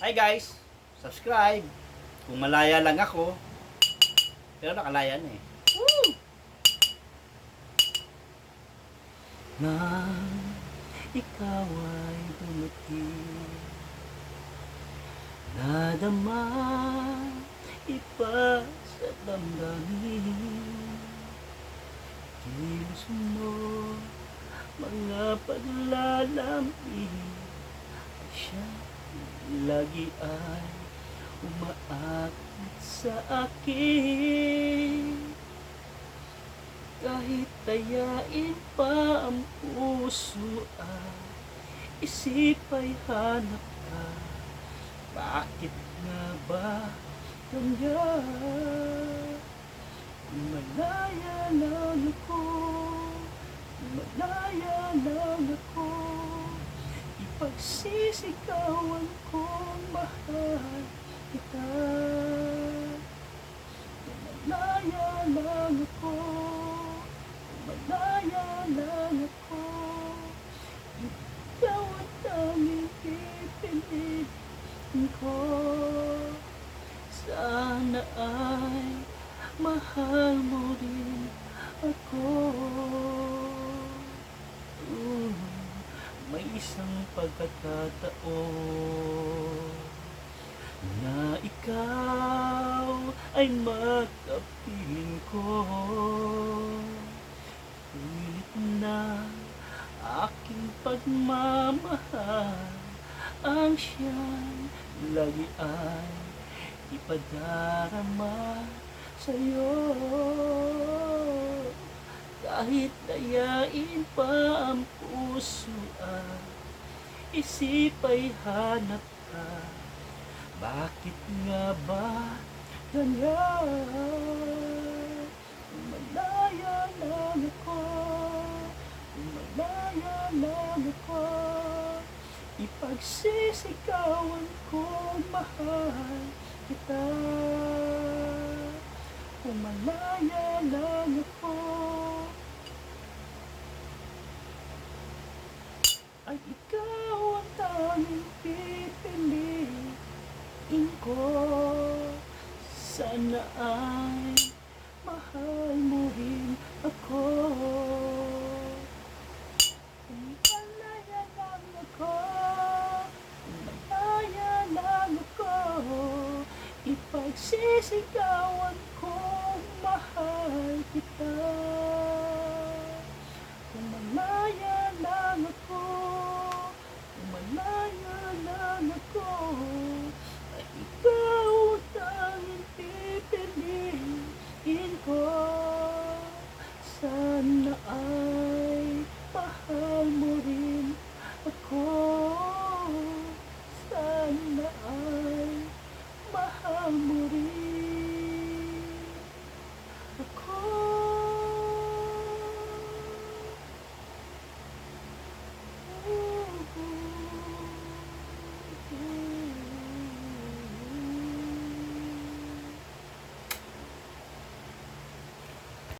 Hi guys, subscribe. Kung malaya lang ako, pero nakalaya na eh. Woo! Nang ikaw ay dumating, nadama ipa sa damdamin, kilos mo mga paglalambing, siya lagi ay umaakit sa akin. Kahit tayain pa ang puso at isip ay hanap ka, bakit nga ba ganyan? Malaya lang ako, malaya lang ako, ipagsisigawan kong mahal kita. Malaya lang ako, malaya lang ako, ikaw ang tanging pipiliin ko. Sana ay mahal mo rin ako. May isang pagkakataon na ikaw ay magkapiling ko. Pilit na aking pagmamahal, ang siyang lagi ay ipadarama sa'yo. Kahit dayain pa ang puso at isip ay hanap ka, bakit nga ba ganyan? Malaya lang ako, malaya lang ako, ipagsisigawan kong mahal kita. Malaya lang ako, ay ikaw ang tanging pipiliin ko. Sana ay mahal mo rin ako. Malaya lang ako, malaya lang ako, ipagsisigawan kong mahal kita. Malaya lang ako, malaya lang ako, ay ikaw ang tanging pipiliin ko. Sana ay mahal mo rin ako.